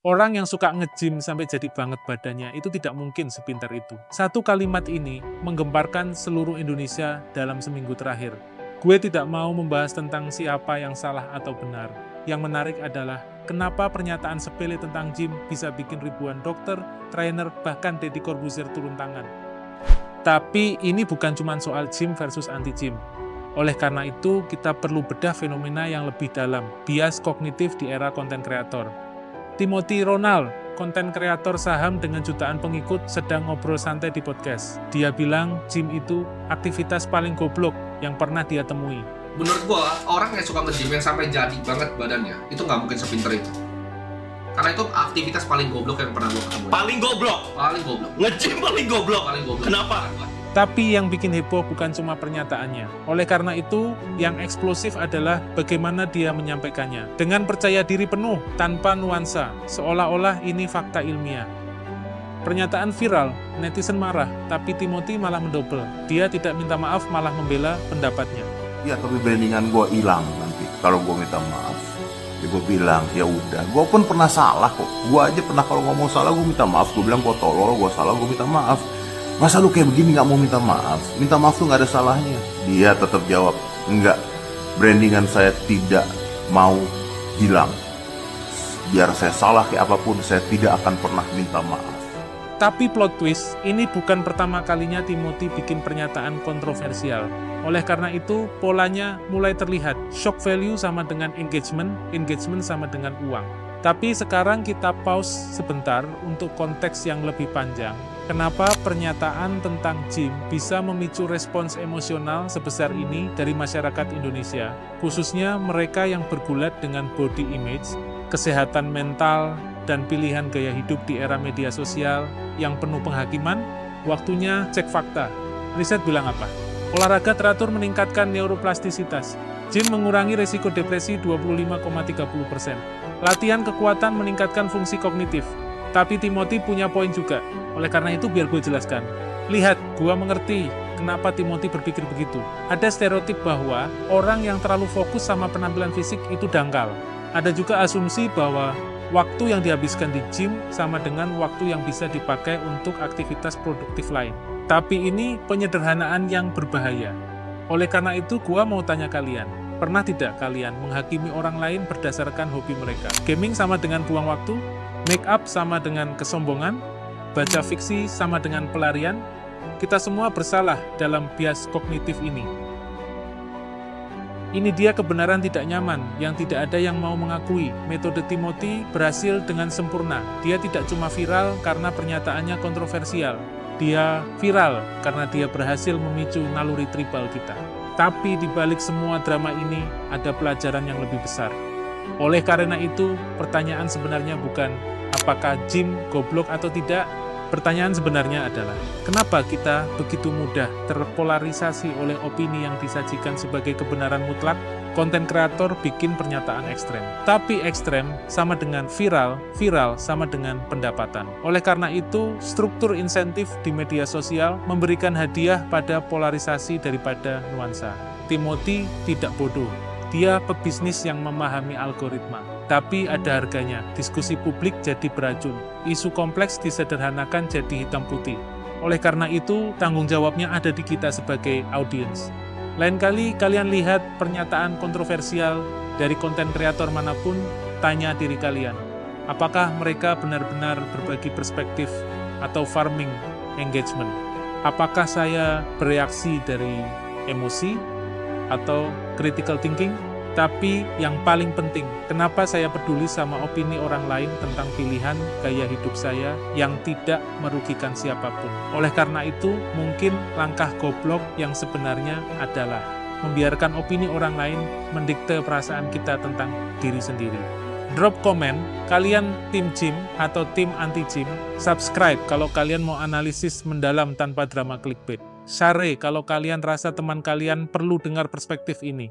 Orang yang suka nge-gym sampai jadi banget badannya itu tidak mungkin sepintar itu. Satu kalimat ini menggemparkan seluruh Indonesia dalam seminggu terakhir. Gue tidak mau membahas tentang siapa yang salah atau benar. Yang menarik adalah kenapa pernyataan sepele tentang gym bisa bikin ribuan dokter, trainer, bahkan Deddy Corbuzier turun tangan. Tapi ini bukan cuma soal gym versus anti-gym. Oleh karena itu, kita perlu bedah fenomena yang lebih dalam, bias kognitif di era konten kreator. Timothy Ronald, konten kreator saham dengan jutaan pengikut, sedang ngobrol santai di podcast. Dia bilang gym itu aktivitas paling goblok yang pernah dia temui. Menurut gua, orang yang suka nge-gym yang sampai jadi banget badannya, itu nggak mungkin sepinter itu. Karena itu aktivitas paling goblok yang pernah gua ketemu. Paling goblok? Paling goblok. Nge-gym paling goblok? Paling goblok. Kenapa? Tapi yang bikin heboh bukan cuma pernyataannya. Oleh karena itu, yang eksplosif adalah bagaimana dia menyampaikannya. Dengan percaya diri penuh, tanpa nuansa, seolah-olah ini fakta ilmiah. Pernyataan viral, netizen marah, tapi Timothy malah mendobel. Dia tidak minta maaf, malah membela pendapatnya. Ya, tapi brandingan gue hilang nanti kalau gue minta maaf. Ya gue bilang, ya udah, gue pun pernah salah kok. Gue aja pernah kalau ngomong salah, gue minta maaf. Gue bilang, gue tolol, gue salah, gue minta maaf. Masa lu kayak begini gak mau minta maaf? Minta maaf tuh gak ada salahnya. Dia tetap jawab, enggak, brandingan saya tidak mau hilang. Biar saya salah kayak apapun, saya tidak akan pernah minta maaf. Tapi plot twist, ini bukan pertama kalinya Timothy bikin pernyataan kontroversial. Oleh karena itu, polanya mulai terlihat. Shock value sama dengan engagement, engagement sama dengan uang. Tapi sekarang kita pause sebentar untuk konteks yang lebih panjang. Kenapa pernyataan tentang gym bisa memicu respons emosional sebesar ini dari masyarakat Indonesia, khususnya mereka yang bergulat dengan body image, kesehatan mental, dan pilihan gaya hidup di era media sosial yang penuh penghakiman? Waktunya cek fakta. Riset bilang apa? Olahraga teratur meningkatkan neuroplastisitas. Gym mengurangi risiko depresi 25,30%. Latihan kekuatan meningkatkan fungsi kognitif. Tapi Timothy punya poin juga. Oleh karena itu biar gue jelaskan. Lihat, gue mengerti kenapa Timothy berpikir begitu. Ada stereotip bahwa orang yang terlalu fokus sama penampilan fisik itu dangkal. Ada juga asumsi bahwa waktu yang dihabiskan di gym sama dengan waktu yang bisa dipakai untuk aktivitas produktif lain. Tapi ini penyederhanaan yang berbahaya. Oleh karena itu, gue mau tanya kalian. Pernah tidak kalian menghakimi orang lain berdasarkan hobi mereka? Gaming sama dengan buang waktu? Make up sama dengan kesombongan? Baca fiksi sama dengan pelarian? Kita semua bersalah dalam bias kognitif ini. Ini dia kebenaran tidak nyaman, yang tidak ada yang mau mengakui. Metode Timothy berhasil dengan sempurna. Dia tidak cuma viral karena pernyataannya kontroversial. Dia viral karena dia berhasil memicu naluri tribal kita. Tapi di balik semua drama ini, ada pelajaran yang lebih besar. Oleh karena itu, pertanyaan sebenarnya bukan apakah gym goblok atau tidak. Pertanyaan sebenarnya adalah, kenapa kita begitu mudah terpolarisasi oleh opini yang disajikan sebagai kebenaran mutlak? Konten kreator bikin pernyataan ekstrem. Tapi ekstrem sama dengan viral, viral sama dengan pendapatan. Oleh karena itu, struktur insentif di media sosial memberikan hadiah pada polarisasi daripada nuansa. Timothy tidak bodoh. Dia pebisnis yang memahami algoritma. Tapi ada harganya, diskusi publik jadi beracun. Isu kompleks disederhanakan jadi hitam putih. Oleh karena itu, tanggung jawabnya ada di kita sebagai audiens. Lain kali kalian lihat pernyataan kontroversial dari konten kreator manapun, tanya diri kalian. Apakah mereka benar-benar berbagi perspektif atau farming engagement? Apakah saya bereaksi dari emosi atau critical thinking? Tapi yang paling penting, kenapa saya peduli sama opini orang lain tentang pilihan gaya hidup saya yang tidak merugikan siapapun. Oleh karena itu, mungkin langkah goblok yang sebenarnya adalah membiarkan opini orang lain mendikte perasaan kita tentang diri sendiri. Drop komen, kalian tim gym atau tim anti-gym. Subscribe kalau kalian mau analisis mendalam tanpa drama clickbait. Share kalau kalian rasa teman kalian perlu dengar perspektif ini.